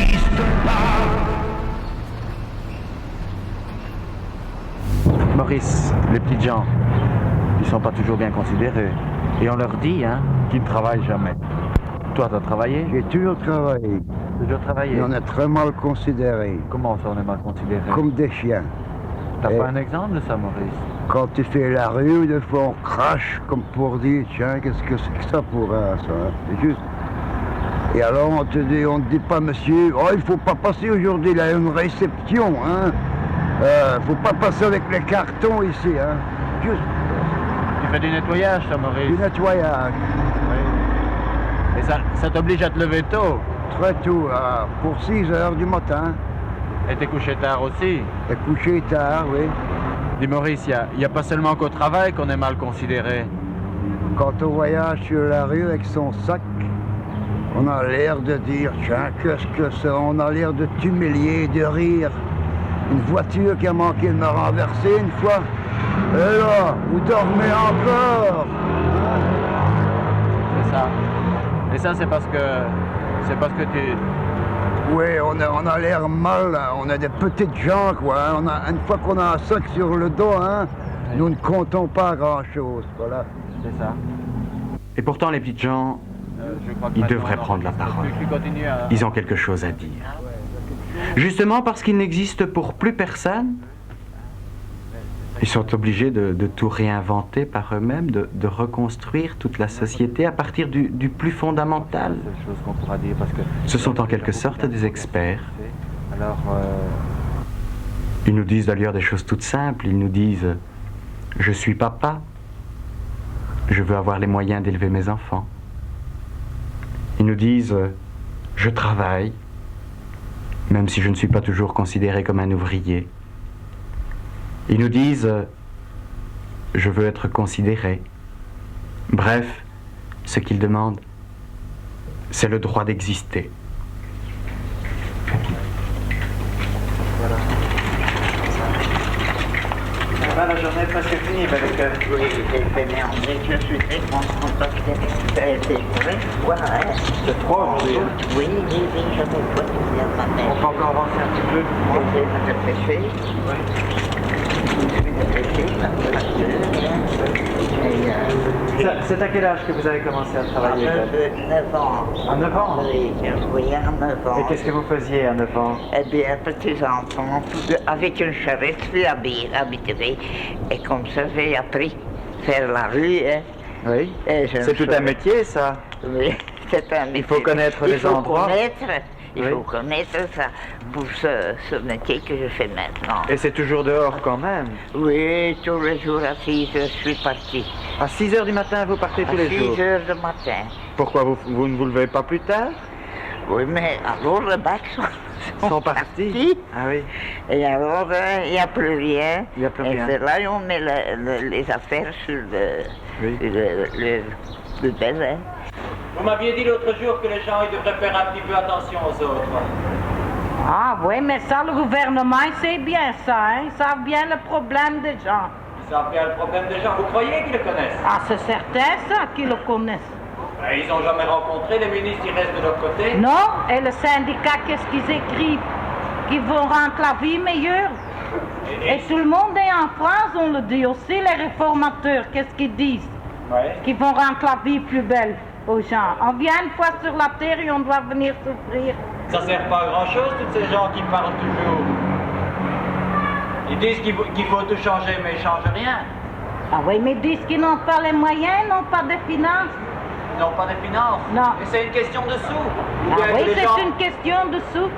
n'existe pas. Maurice, les petites gens, ils sont pas toujours bien considérés. Et on leur dit, hein, qu'ils ne travaillent jamais. Toi, tu as travaillé? J'ai toujours travaillé. Toujours travaillé. Et on est très mal considérés. Comment ça, on est mal considéré? Comme des chiens. T'as Et pas un exemple de ça, Maurice? quand tu fais la rue, des fois on crache comme pour dire, tiens, qu'est-ce que c'est que ça pour un, ça, hein? C'est juste. Et alors on ne dit pas, monsieur, oh, il faut pas passer aujourd'hui, il y a une réception, hein. Faut pas passer avec les cartons ici, hein. Juste Tu fais du nettoyage, ça, Maurice? du nettoyage. Oui. Et ça t'oblige à te lever tôt? Très tôt, pour 6 heures du matin. Et t'es couché tard aussi? Et couché tard, oui. Dis Maurice, il y a pas seulement qu'au travail qu'on est mal considéré. Quand on voyage sur la rue avec son sac, on a l'air de dire, tiens, qu'est-ce que c'est? On a l'air de t'humilier, de rire. Une voiture qui a manqué de me renverser une fois. Et là, vous dormez encore. C'est ça. Et ça, c'est parce que tu... Oui, on a l'air mal, hein. On a des petites gens, quoi. Hein. Une fois qu'on a un sac sur le dos, hein, Oui. nous ne comptons pas grand-chose, voilà. C'est ça. Et pourtant, les petites gens, Je crois que ils maintenant, devraient on prendre la enregistre parole. plus. Tu continues à... Ils ont quelque chose à dire. Justement parce qu'il n'existe pour plus personne, ils sont obligés de tout réinventer par eux-mêmes, de reconstruire toute la société à partir du plus fondamental. C'est la seule chose qu'on pourra dire parce que... Ce sont en quelque sorte des experts. Alors, Ils nous disent d'ailleurs des choses toutes simples. Ils nous disent « Je suis papa, je veux avoir les moyens d'élever mes enfants ». Ils nous disent « Je travaille, même si je ne suis pas toujours considéré comme un ouvrier ». Ils nous disent « Je veux être considéré ». Bref, ce qu'ils demandent, c'est le droit d'exister. la journée est presque finie, Bellecoeur. Oui, j'ai fait merder, je suis très content parce que ça a été très froid, hein. C'est froid aujourd'hui. Oui, j'avais pas tout bien ma mère. On peut encore avancer un petit peu. J'ai dépêché. Je suis dépêché, ça me rassure, C'est à quel âge que vous avez commencé à travailler? de 9 ans. À 9 ans? Oui, à 9 ans. Et qu'est-ce que vous faisiez à 9 ans? Eh bien, petits enfants, avec une charrette, je suis habitué. Et comme ça, j'ai appris à faire la rue. Hein. Oui. Et je C'est me tout un métier, ça. Oui, c'est un métier. Il faut connaître les endroits. Il Oui. faut connaître ça pour ce métier que je fais maintenant. Et c'est toujours dehors quand même. Oui, tous les jours à 6 heures, je suis parti. À 6 heures du matin, vous partez tous À les jours. 6 heures du matin. Pourquoi vous ne vous levez pas plus tard? Oui, mais alors les bacs Sont partis. Ah oui. Et alors, il n'y a plus rien. Il n'y a plus Et rien. c'est là où on met les affaires sur Oui. le terrain. Vous m'aviez dit l'autre jour que les gens ils devraient faire un petit peu attention aux autres. Ah oui, mais ça, le gouvernement, il sait bien ça, hein? Ils savent bien le problème des gens. Ils savent bien le problème des gens. Vous croyez qu'ils le connaissent? Ah, c'est certain, ça, qu'ils le connaissent. Ben, ils n'ont jamais rencontré, les ministres ils restent de leur côté. Non? Et le syndicat, qu'est-ce qu'ils écrivent? Qu'ils vont rendre la vie meilleure. Et tout le monde est en France, on le dit aussi, les réformateurs, qu'est-ce qu'ils disent? Ouais. Qu'ils vont rendre la vie plus belle aux gens. On vient une fois sur la terre et on doit venir souffrir. Ça sert pas à grand chose, tous ces gens qui parlent toujours. Ils disent qu'il faut tout changer, mais ils changent rien. Ah oui, mais ils disent qu'ils n'ont pas les moyens, n'ont pas de finances. Ils n'ont pas de finances. Non. Et c'est une question de sous. Ou Ah bien oui, que les c'est gens- une question de sous.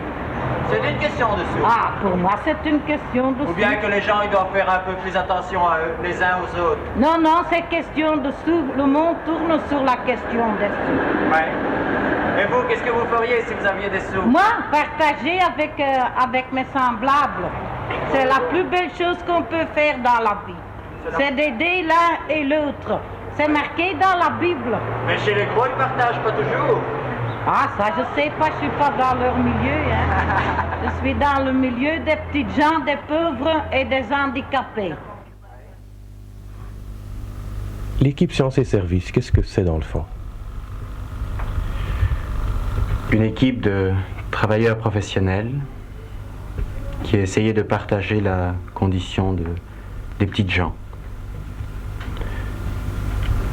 C'est une question de sous. Ah, pour moi, c'est une question de Ou sous. bien que les gens ils doivent faire un peu plus attention à eux, les uns aux autres. Non, non, c'est question de sous. Le monde tourne sur la question des sous. Ouais. Et vous, qu'est-ce que vous feriez si vous aviez des sous? Moi, partager avec mes semblables, c'est la plus belle chose qu'on peut faire dans la vie. C'est d'aider l'un et l'autre. C'est marqué dans la Bible. Mais chez les gros, ils partagent pas toujours. Ah, ça, je sais pas, je suis pas dans leur milieu, hein. Je suis dans le milieu des petites gens, des pauvres et des handicapés. L'équipe Sciences et Services, qu'est-ce que c'est dans le fond? Une équipe de travailleur professionnel qui a essayé de partager la condition des petites gens.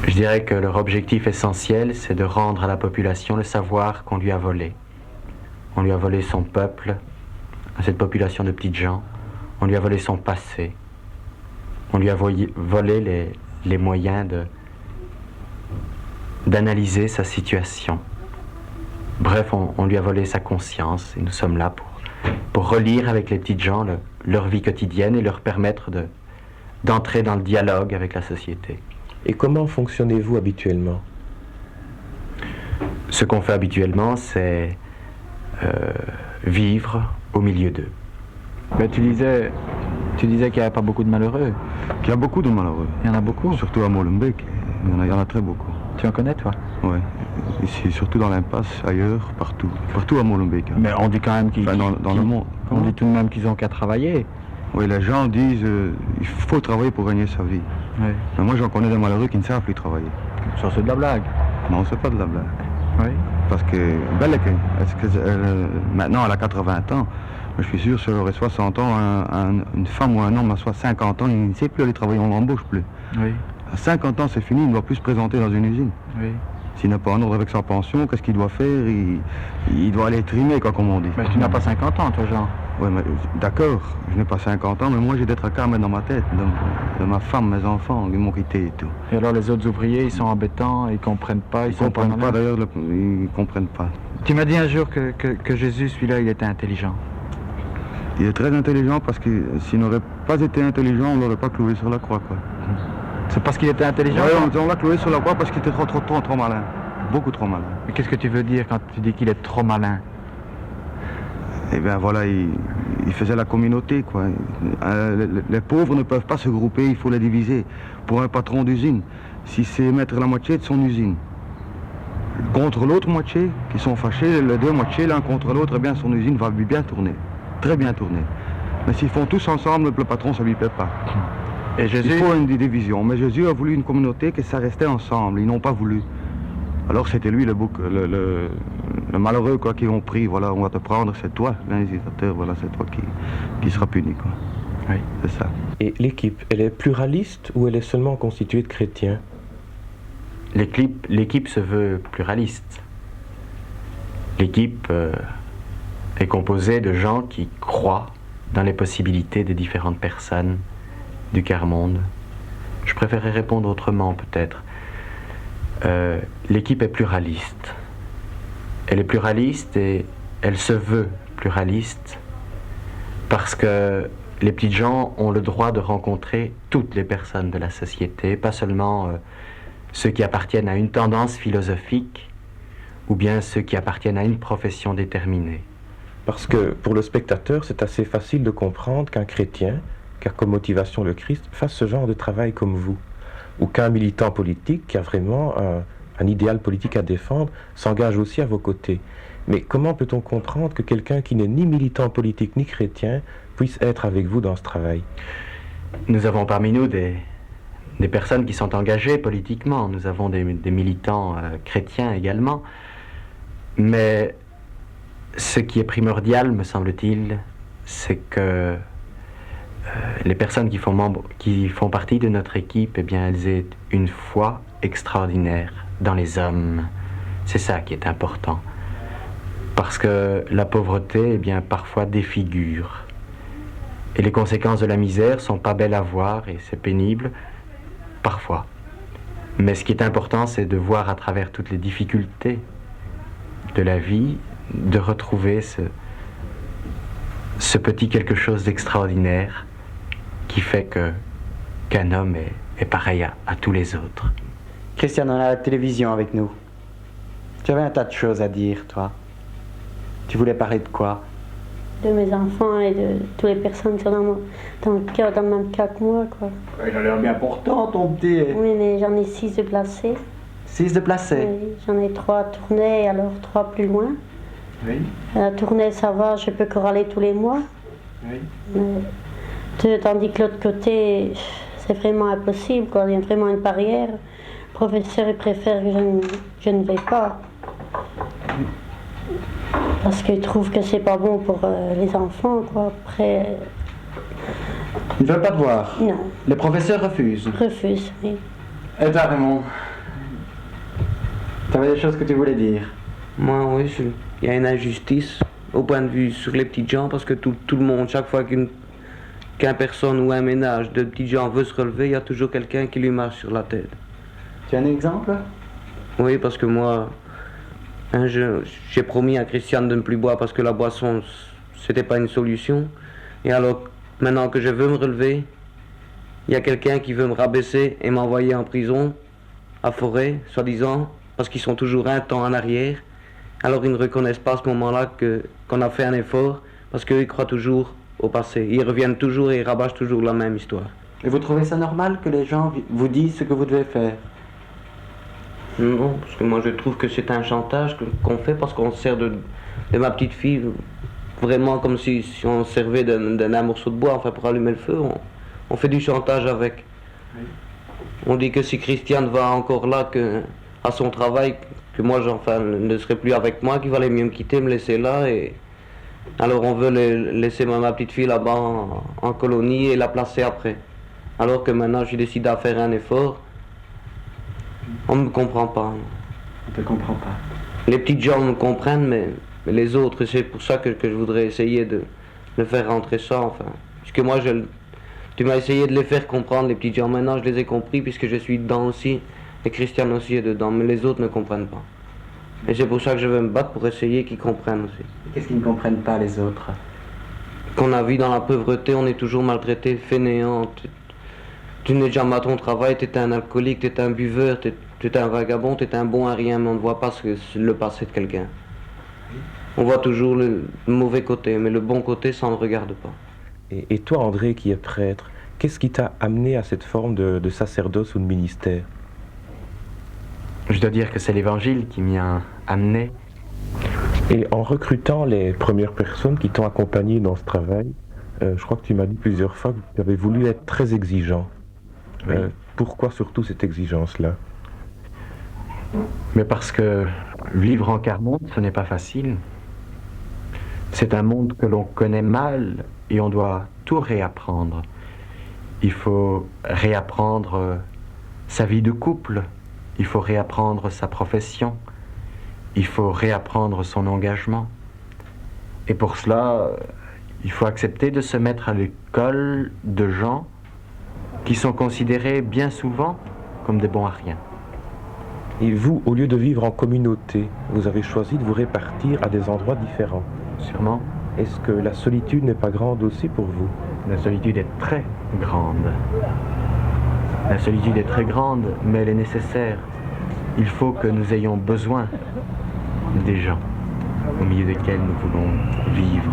Je dirais que leur objectif essentiel, c'est de rendre à la population le savoir qu'on lui a volé. On lui a volé son peuple, à cette population de petites gens. On lui a volé son passé. On lui a volé les moyens d'analyser sa situation. Bref, on lui a volé sa conscience et nous sommes là pour relire avec les petites gens leur vie quotidienne et leur permettre d'entrer dans le dialogue avec la société. Et comment fonctionnez-vous habituellement? Ce qu'on fait habituellement, c'est vivre au milieu d'eux. Mais tu disais qu'il n'y avait pas beaucoup de malheureux. Il y a beaucoup de malheureux. Il y en a beaucoup. Surtout à Molenbeek. Il y en a très beaucoup. Tu en connais, toi? Oui. Ici, surtout dans l'impasse, ailleurs, partout. Partout à Molenbeek. Mais on dit quand même qu'ils... Enfin, dans le monde. On dit tout de même qu'ils n'ont qu'à travailler. Oui, les gens disent il faut travailler pour gagner sa vie. Oui. Mais moi, j'en connais des malheureux qui ne savent plus travailler. Ça, c'est de la blague. Non, c'est pas de la blague. Oui. Parce que maintenant, elle a 80 ans. Je suis sûr, si elle aurait 60 ans, une femme ou un homme à 50 ans, il ne sait plus aller travailler, on ne l'embauche plus. Oui. À 50 ans, c'est fini, il ne doit plus se présenter dans une usine. Oui. S'il n'a pas un ordre avec sa pension, qu'est-ce qu'il doit faire? Il doit aller trimer, quoi, comme on dit. Mais tu n'as pas 50 ans, toi, Jean. Oui, mais d'accord, je n'ai pas 50 ans, mais moi j'ai des tracas à mettre dans ma tête, de ma femme, mes enfants, ils m'ont quitté et tout. Et alors les autres ouvriers, ils sont embêtants, ils ne comprennent pas, Ils ne comprennent pas d'ailleurs, ils ne comprennent pas. Tu m'as dit un jour que Jésus, celui-là, il était intelligent. Il est très intelligent parce que s'il n'aurait pas été intelligent, on ne l'aurait pas cloué sur la croix, quoi. C'est parce qu'il était intelligent? Oui, on l'a cloué sur la croix parce qu'il était trop malin. Beaucoup trop malin. Mais qu'est-ce que tu veux dire quand tu dis qu'il est trop malin? Eh bien voilà, il faisait la communauté, quoi. Les pauvres ne peuvent pas se grouper, il faut les diviser. Pour un patron d'usine, si c'est mettre la moitié de son usine contre l'autre moitié, qui sont fâchés, les deux moitiés l'un contre l'autre, eh bien son usine va bien tourner, très bien tourner. Mais s'ils font tous ensemble, le patron, ça ne lui plaît pas. Et Jésus... Il faut une division, mais Jésus a voulu une communauté que ça restait ensemble, ils n'ont pas voulu. Alors c'était lui le malheureux, quoi, qui ont pris, voilà, on va te prendre, c'est toi, l'initiateur, voilà, c'est toi qui sera puni, quoi. Oui. C'est ça. Et l'équipe, elle est pluraliste ou elle est seulement constituée de chrétiens? L'équipe se veut pluraliste. L'équipe est composée de gens qui croient dans les possibilités des différentes personnes du quart-monde. Je préférerais répondre autrement, peut-être. L'équipe est pluraliste. Elle est pluraliste et elle se veut pluraliste parce que les petites gens ont le droit de rencontrer toutes les personnes de la société, pas seulement ceux qui appartiennent à une tendance philosophique ou bien ceux qui appartiennent à une profession déterminée. Parce que pour le spectateur, c'est assez facile de comprendre qu'un chrétien, qui a comme motivation le Christ, fasse ce genre de travail comme vous. Ou qu'un militant politique qui a vraiment un idéal politique à défendre s'engage aussi à vos côtés. Mais comment peut-on comprendre que quelqu'un qui n'est ni militant politique ni chrétien puisse être avec vous dans ce travail? Nous avons parmi nous des personnes qui sont engagées politiquement. Nous avons des militants chrétiens également. Mais ce qui est primordial, me semble-t-il, c'est que les personnes qui font partie de notre équipe, eh bien, elles aient une foi extraordinaire dans les hommes. C'est ça qui est important. Parce que la pauvreté, eh bien, parfois défigure. Et les conséquences de la misère sont pas belles à voir et c'est pénible, parfois. Mais ce qui est important, c'est de voir à travers toutes les difficultés de la vie, de retrouver ce petit quelque chose d'extraordinaire qui fait qu'un homme est pareil à tous les autres. Christian, on a la télévision avec nous. Tu avais un tas de choses à dire, toi. Tu voulais parler de quoi? De mes enfants et de toutes les personnes qui sont dans le même cas que moi, quoi. Il a l'air bien portant, ton petit. Oui, mais j'en ai 6 de placés. 6 de placés? Oui, j'en ai 3 à Tournai et alors 3 plus loin. Oui. À Tournai, ça va, je peux choraler tous les mois. Oui. Tandis que l'autre côté, c'est vraiment impossible, quoi. Il y a vraiment une barrière. Le professeur, il préfère que je ne vais pas. parce qu'ils trouvent que c'est pas bon pour les enfants, quoi. Après, Ils ne veulent pas te voir. non, Les professeurs refusent. refuse, oui. Et toi, Raymond? Tu avais des choses que tu voulais dire? Moi, oui, il y a une injustice au point de vue sur les petites gens parce que tout le monde, chaque fois qu'un personne ou un ménage de petites gens veut se relever, il y a toujours quelqu'un qui lui marche sur la tête. Tu as un exemple? Oui, parce que moi, j'ai promis à Christiane de ne plus boire parce que la boisson, c'était pas une solution. Et alors, maintenant que je veux me relever, il y a quelqu'un qui veut me rabaisser et m'envoyer en prison, à Forêt, soi-disant, parce qu'ils sont toujours un temps en arrière. Alors ils ne reconnaissent pas à ce moment-là qu'on a fait un effort, parce qu'eux, ils croient toujours au passé. Ils reviennent toujours et ils rabâchent toujours la même histoire. Et vous trouvez ça normal que les gens vous disent ce que vous devez faire? Non, parce que moi je trouve que c'est un chantage qu'on fait parce qu'on se sert de ma petite fille vraiment comme si on se servait d'un morceau de bois, enfin pour allumer le feu, on fait du chantage avec. Oui. On dit que si Christiane va encore là à son travail, que moi ne serai plus avec moi, qu'il valait mieux me quitter, me laisser là. Et alors on veut laisser ma petite fille là-bas en colonie et la placer après. Alors que maintenant j'ai décidé à faire un effort. On ne me comprend pas. On ne te comprend pas. Les petites gens me comprennent, mais les autres, c'est pour ça que je voudrais essayer de faire rentrer ça, enfin. Puisque moi, tu m'as essayé de les faire comprendre, les petites gens. Maintenant, je les ai compris, puisque je suis dedans aussi, et Christiane aussi est dedans, mais les autres ne comprennent pas. Et c'est pour ça que je vais me battre pour essayer qu'ils comprennent aussi. Qu'est-ce qu'ils ne comprennent pas, les autres? Qu'on a vu dans la pauvreté, on est toujours maltraité, fainéant. Tu n'es jamais à ton travail, tu es un alcoolique, tu es un buveur, tu es un vagabond, tu es un bon à rien, mais on ne voit pas le passé de quelqu'un. On voit toujours le mauvais côté, mais le bon côté, ça ne regarde pas. Et toi, André, qui es prêtre, qu'est-ce qui t'a amené à cette forme de sacerdoce ou de ministère? Je dois dire que c'est l'Évangile qui m'y a amené. Et en recrutant les premières personnes qui t'ont accompagné dans ce travail, je crois que tu m'as dit plusieurs fois que tu avais voulu être très exigeant. Oui. Pourquoi surtout cette exigence-là? Mais parce que vivre en quart-monde, ce n'est pas facile. C'est un monde que l'on connaît mal et on doit tout réapprendre. Il faut réapprendre sa vie de couple, il faut réapprendre sa profession, il faut réapprendre son engagement. Et pour cela, il faut accepter de se mettre à l'école de gens qui sont considérés bien souvent comme des bons à rien. Et vous, au lieu de vivre en communauté, vous avez choisi de vous répartir à des endroits différents. Sûrement. Est-ce que la solitude n'est pas grande aussi pour vous? La solitude est très grande. La solitude est très grande, mais elle est nécessaire. Il faut que nous ayons besoin des gens au milieu desquels nous voulons vivre.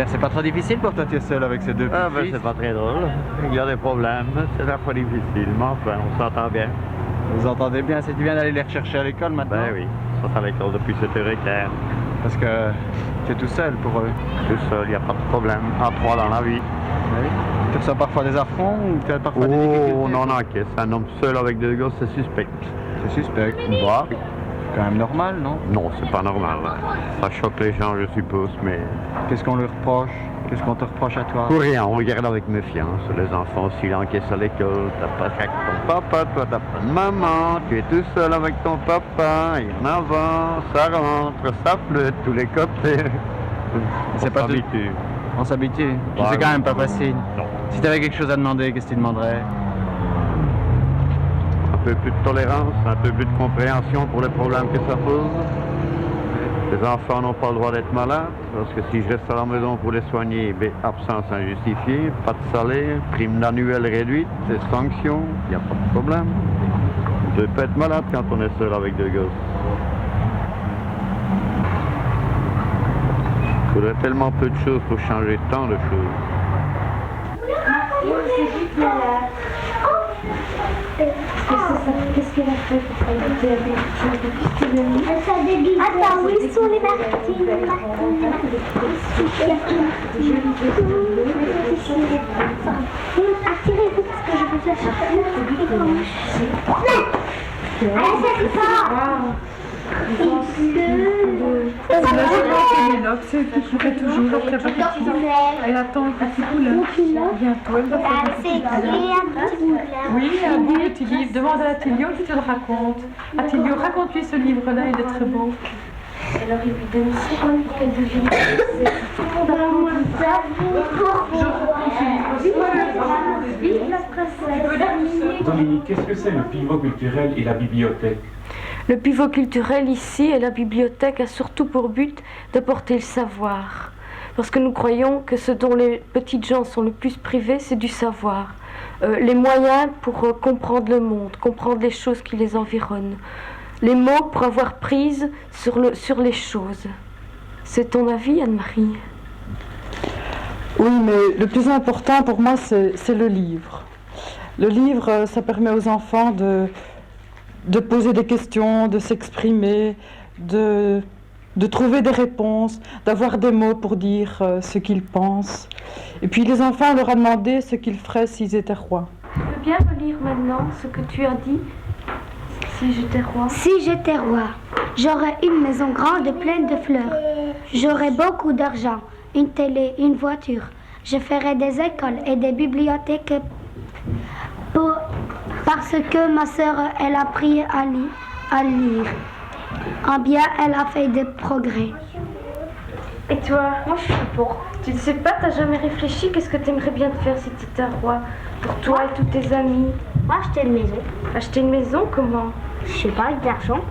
C'est pas trop difficile pour toi, tu es seul avec ces deux petits Ah ben c'est pas très drôle. Il y a des problèmes, c'est la fois difficile, mais enfin on s'entend bien. Vous entendez bien, c'est bien d'aller les rechercher à l'école maintenant? Ben oui, ils sont à l'école depuis 7h15. Parce que tu es tout seul pour eux? Tout seul, il n'y a pas de problème. À trois dans la vie. Oui. Tu reçois parfois des affronts ou tu as parfois des difficultés? Oh, non, encaisse. Un homme seul avec deux gosses, c'est suspect. C'est suspect? Bah. C'est quand même normal, non? Non, c'est pas normal. Ça choque les gens, je suppose, mais... Qu'est-ce qu'on lui reproche? Qu'est-ce qu'on te reproche à toi? Pour rien, on regarde avec méfiance. Les enfants, s'ils encaissent à l'école, t'as pas avec ton papa, toi t'as pas de maman, tu es tout seul avec ton papa, il y en avance, ça rentre, ça flotte, tous les côtés. C'est pas s'habitue. On s'habitue. Bah, c'est quand même pas facile. Non. Si t'avais quelque chose à demander, qu'est-ce que tu demanderais? Un peu plus de tolérance, un peu plus de compréhension pour les problèmes que ça pose. Les enfants n'ont pas le droit d'être malades, parce que si je reste à la maison pour les soigner, ben, absence injustifiée, pas de salaire, prime annuelle réduite, des sanctions, il n'y a pas de problème. On ne peut pas être malade quand on est seul avec deux gosses. faudrait tellement peu de choses pour changer tant de choses. Qu'est-ce qu'elle a fait pour faire attends, où sont les Martines? Attirez-vous parce que je veux faire chercher. C'est qui ferait toujours après répétition. Elle attend un petit boulot. Bientôt, elle va faire un petit boulot. Oui, un beau petit livre. Demande à Attilio qui te le raconte. Attilio, raconte-lui ce livre-là, il est très beau. Alors il lui donne 50 pour qu'elle devienne. Dominique, qu'est-ce que c'est le pivot culturel et la bibliothèque? Le pivot culturel ici et la bibliothèque a surtout pour but d'apporter le savoir. Parce que nous croyons que ce dont les petites gens sont le plus privés, c'est du savoir. Les moyens pour comprendre le monde, comprendre les choses qui les environnent. Les mots pour avoir prise sur les choses. C'est ton avis, Anne-Marie? Oui, mais le plus important pour moi, c'est le livre. Le livre, ça permet aux enfants de poser des questions, de s'exprimer, de trouver des réponses, d'avoir des mots pour dire ce qu'ils pensent. Et puis les enfants, on leur a demandé ce qu'ils feraient s'ils étaient rois. Tu peux bien relire maintenant ce que tu as dit? Si j'étais roi. Si j'étais roi, j'aurais une maison grande pleine de fleurs. J'aurais beaucoup d'argent, une télé, une voiture. Je ferais des écoles et des bibliothèques parce que ma sœur, elle a appris à lire. En bien, elle a fait des progrès. Et toi? Moi, je suis pour. Tu ne sais pas, t'as jamais réfléchi? Qu'est-ce que tu aimerais bien faire si tu étais roi? Pour toi et tous tes amis? Moi, acheter une maison. Acheter une maison, comment? Je sais pas, avec de l'argent.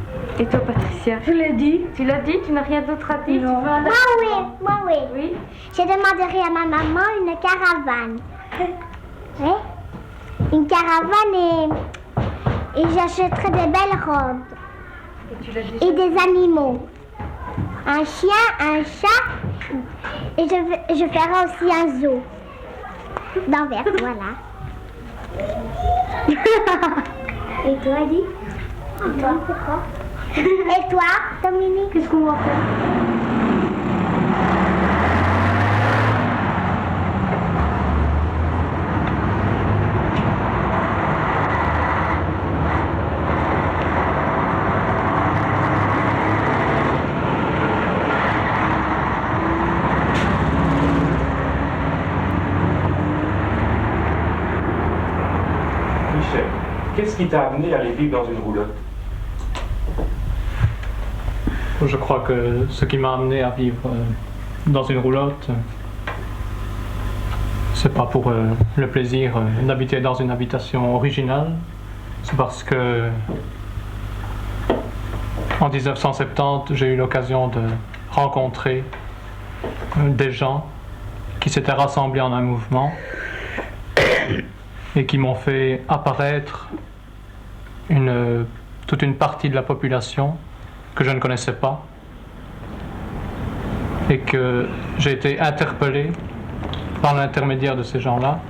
Et toi, Patricia? Je l'ai dit. Tu l'as dit? Tu n'as rien d'autre à dire? Non. Moi, oui. Oui? Je demanderai à ma maman une caravane. Oui? Une caravane et j'achèterai des belles robes. Et des animaux. Un chien, un chat. Et je ferai aussi un zoo. D'Anvers, voilà. Et toi, Eddie? Et toi, pourquoi? Et toi, Dominique? Qu'est-ce qu'on va faire? Michel, qu'est-ce qui t'a amené à aller vivre dans une roulotte? Je crois que ce qui m'a amené à vivre dans une roulotte, c'est pas pour le plaisir d'habiter dans une habitation originale, c'est parce que en 1970, j'ai eu l'occasion de rencontrer des gens qui s'étaient rassemblés en un mouvement et qui m'ont fait apparaître toute une partie de la population que je ne connaissais pas et que j'ai été interpellé par l'intermédiaire de ces gens-là,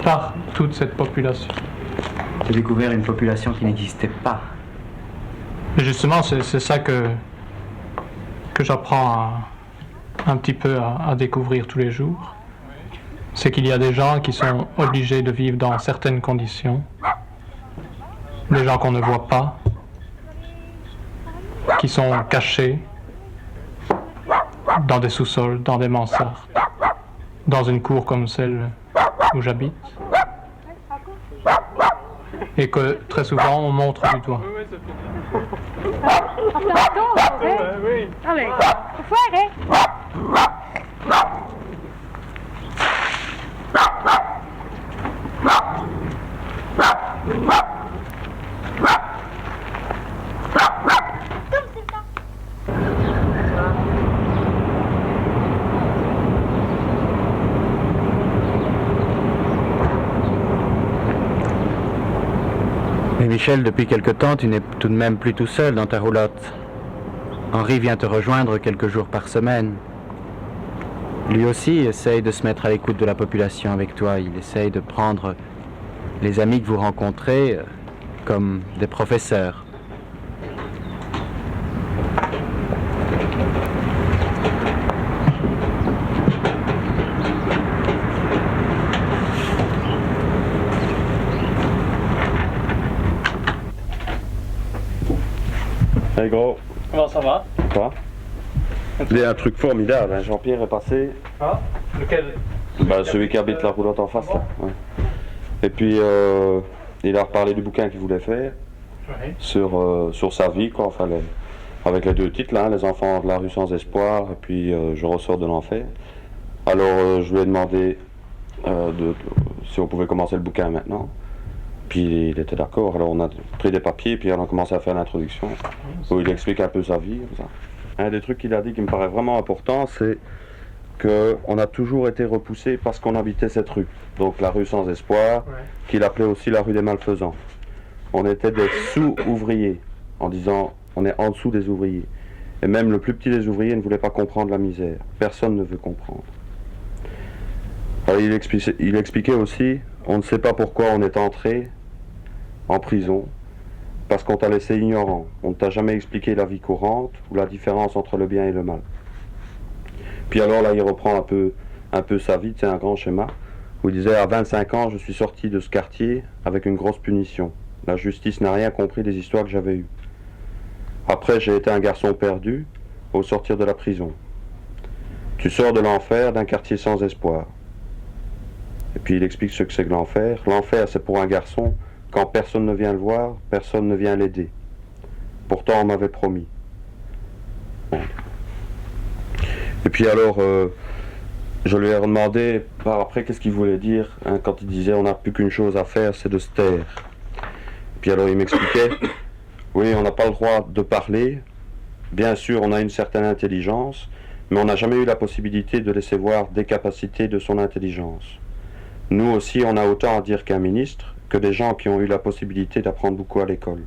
par toute cette population. Tu as découvert une population qui n'existait pas. Et justement, c'est ça que j'apprends un petit peu à découvrir tous les jours. C'est qu'il y a des gens qui sont obligés de vivre dans certaines conditions, des gens qu'on ne voit pas, qui sont cachés dans des sous-sols, dans des mansardes, dans une cour comme celle où j'habite, et que très souvent on montre du doigt. Allez, Mais Michel, depuis quelque temps, tu n'es tout de même plus tout seul dans ta roulotte. Henri vient te rejoindre quelques jours par semaine. Lui aussi essaye de se mettre à l'écoute de la population avec toi. Il essaye de prendre les amis que vous rencontrez comme des professeurs. Hey gros. Comment ça va? Quoi? Il y a un truc formidable, hein. Jean-Pierre est passé. Ah, lequel? Bah, celui qui habite la roulotte en face, là. Ouais. Et puis, il a reparlé du bouquin qu'il voulait faire sur sa vie, quoi. Enfin, avec les deux titres, là, Les enfants de la rue sans espoir, et puis Je ressors de l'enfer. Alors, je lui ai demandé si on pouvait commencer le bouquin maintenant. Puis il était d'accord. Alors, on a pris des papiers, puis on a commencé à faire l'introduction, où il explique un peu sa vie, comme ça. Un des trucs qu'il a dit qui me paraît vraiment important, c'est qu'on a toujours été repoussé parce qu'on habitait cette rue. Donc la rue sans espoir, qu'il appelait aussi la rue des malfaisants. On était des sous-ouvriers, en disant on est en dessous des ouvriers. Et même le plus petit des ouvriers ne voulait pas comprendre la misère. Personne ne veut comprendre. Alors, il expliquait aussi, on ne sait pas pourquoi on est entré en prison, parce qu'on t'a laissé ignorant. On ne t'a jamais expliqué la vie courante ou la différence entre le bien et le mal. Puis alors là, il reprend un peu sa vie, c'est un grand schéma, où il disait, à 25 ans, je suis sorti de ce quartier avec une grosse punition. La justice n'a rien compris des histoires que j'avais eues. Après, j'ai été un garçon perdu au sortir de la prison. Tu sors de l'enfer, d'un quartier sans espoir. Et puis il explique ce que c'est que l'enfer. L'enfer, c'est pour un garçon, quand personne ne vient le voir, personne ne vient l'aider. Pourtant, on m'avait promis. Et puis alors, je lui ai demandé par après qu'est-ce qu'il voulait dire quand il disait on n'a plus qu'une chose à faire, c'est de se taire. Puis alors il m'expliquait, oui, on n'a pas le droit de parler, bien sûr on a une certaine intelligence, mais on n'a jamais eu la possibilité de laisser voir des capacités de son intelligence. Nous aussi, on a autant à dire qu'un ministre, que des gens qui ont eu la possibilité d'apprendre beaucoup à l'école.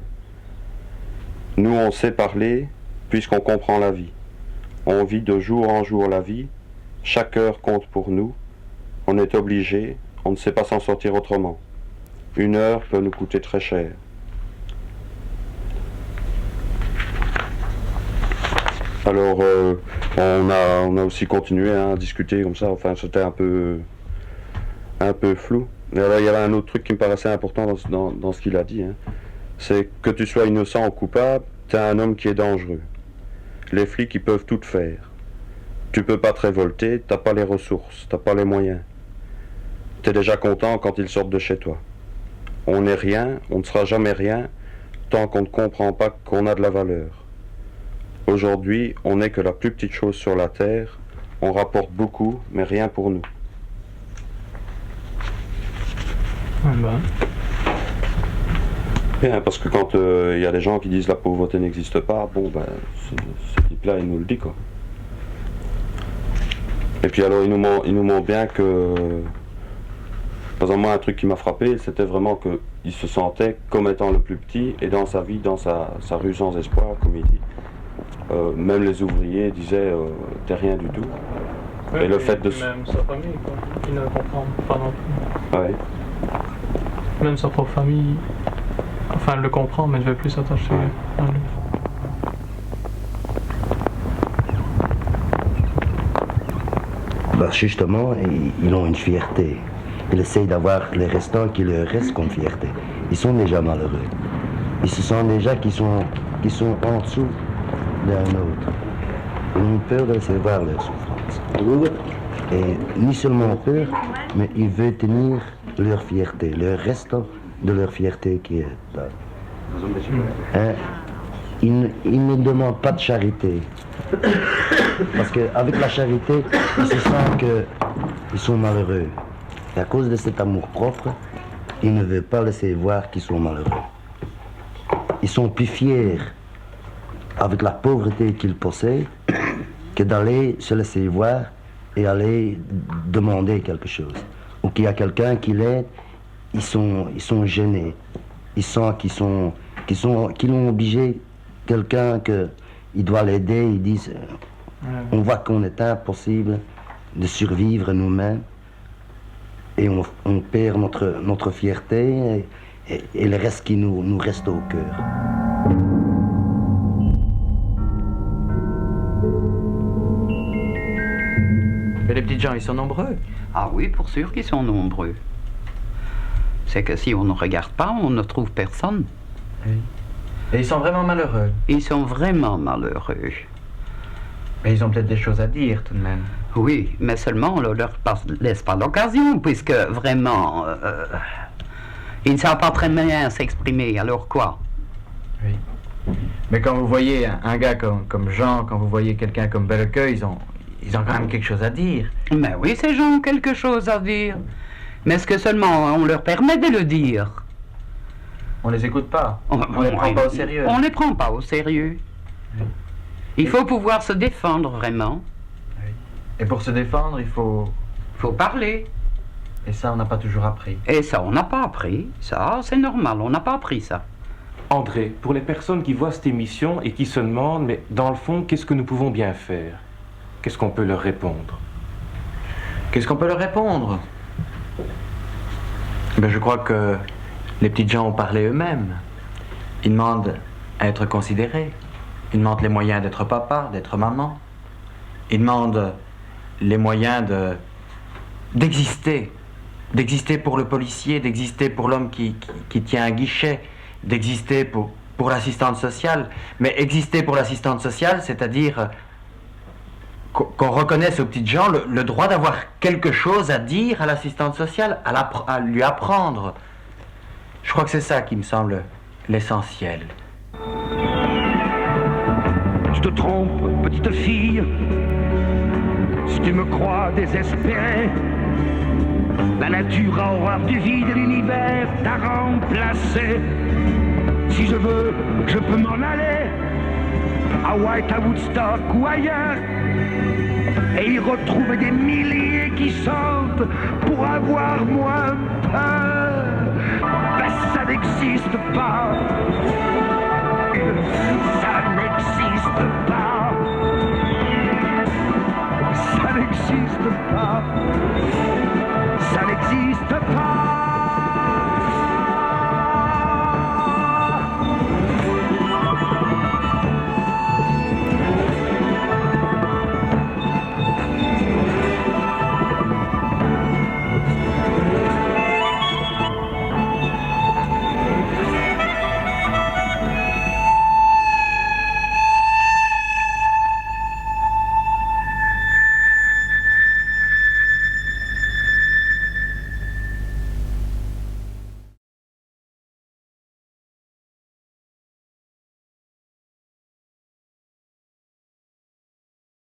Nous, on sait parler, puisqu'on comprend la vie. On vit de jour en jour la vie, chaque heure compte pour nous, on est obligé, on ne sait pas s'en sortir autrement. Une heure peut nous coûter très cher. Alors, on a aussi continué à discuter comme ça, enfin c'était un peu flou. Et alors, il y avait un autre truc qui me paraissait important dans ce qu'il a dit, hein. C'est que tu sois innocent ou coupable, t'es un homme qui est dangereux. Les flics, ils peuvent tout faire. Tu peux pas te révolter, t'as pas les ressources, t'as pas les moyens. T'es déjà content quand ils sortent de chez toi. On n'est rien, on ne sera jamais rien, tant qu'on ne comprend pas qu'on a de la valeur. Aujourd'hui, on n'est que la plus petite chose sur la terre, on rapporte beaucoup, mais rien pour nous. Bien, parce que quand il y a des gens qui disent la pauvreté n'existe pas, bon ben, ce type-là, il nous le dit, quoi. Et puis alors, il nous montre bien que, par exemple, moi, un truc qui m'a frappé, c'était vraiment qu'il se sentait comme étant le plus petit, et dans sa vie, dans sa rue sans espoir, comme il dit, même les ouvriers disaient, t'es rien du tout. Oui, et le fait de... Même sa famille, quoi. Il ne comprend pas non plus. Ouais. Même sa propre famille, enfin, elle le comprend, mais elle ne veut plus s'attacher à lui. Bah justement, ils ont une fierté. Ils essayent d'avoir les restants qui leur restent comme fierté. Ils sont déjà malheureux. Ils se sentent déjà qu'ils sont en dessous d'un autre. Ils ont peur de laisser voir leur souffrance. Et ni seulement peur, mais ils veulent tenir leur fierté, leur restant de leur fierté qui est là. Ils ne demandent pas de charité. Parce qu'avec la charité, ils se sentent qu'ils sont malheureux. Et à cause de cet amour propre, ils ne veulent pas laisser voir qu'ils sont malheureux. Ils sont plus fiers avec la pauvreté qu'ils possèdent que d'aller se laisser voir et aller demander quelque chose. Ou qu'il y a quelqu'un qui l'aide, ils sont gênés. Ils sentent qu'ils ont obligé quelqu'un qu'il doit l'aider. Ils disent, on voit qu'on est impossible de survivre nous-mêmes et on perd notre fierté et le reste qui nous reste au cœur. Mais les petits gens, ils sont nombreux. Ah oui, pour sûr qu'ils sont nombreux. C'est que si on ne regarde pas, on ne trouve personne. Oui. Et ils sont vraiment malheureux. Ils sont vraiment malheureux. Mais ils ont peut-être des choses à dire tout de même. Oui, mais seulement on ne leur laisse pas l'occasion, puisque vraiment, ils ne savent pas très bien s'exprimer, alors quoi? Oui. Mais quand vous voyez un gars comme Jean, quand vous voyez quelqu'un comme Bellequeux, ils ont quand même quelque chose à dire. Mais oui, ces gens ont quelque chose à dire. Mais est-ce que seulement on leur permet de le dire? On les écoute pas. On les prend pas au sérieux. On les prend pas au sérieux. Oui. Il faut pouvoir se défendre vraiment. Oui. Et pour se défendre, il faut parler. Et ça, on n'a pas toujours appris. Et ça, on n'a pas appris. Ça, c'est normal, on n'a pas appris ça. André, pour les personnes qui voient cette émission et qui se demandent, mais dans le fond, qu'est-ce que nous pouvons bien faire? Qu'est-ce qu'on peut leur répondre? Qu'est-ce qu'on peut leur répondre? Ben, je crois que les petites gens ont parlé eux-mêmes. Ils demandent à être considérés. Ils demandent les moyens d'être papa, d'être maman. Ils demandent les moyens d'exister. D'exister pour le policier, d'exister pour l'homme qui tient un guichet, d'exister pour l'assistante sociale. Mais exister pour l'assistante sociale, c'est-à-dire qu'on reconnaisse aux petites gens le droit d'avoir quelque chose à dire à l'assistante sociale, à lui apprendre. Je crois que c'est ça qui me semble l'essentiel. Tu te trompes, petite fille, si tu me crois désespéré. La nature a horreur du vide et l'univers t'a remplacé. Si je veux, je peux m'en aller à White, à Woodstock ou ailleurs et y retrouver des milliers qui sortent pour avoir moins peur. Ben ça n'existe pas. Ça n'existe pas. Ça n'existe pas. Ça n'existe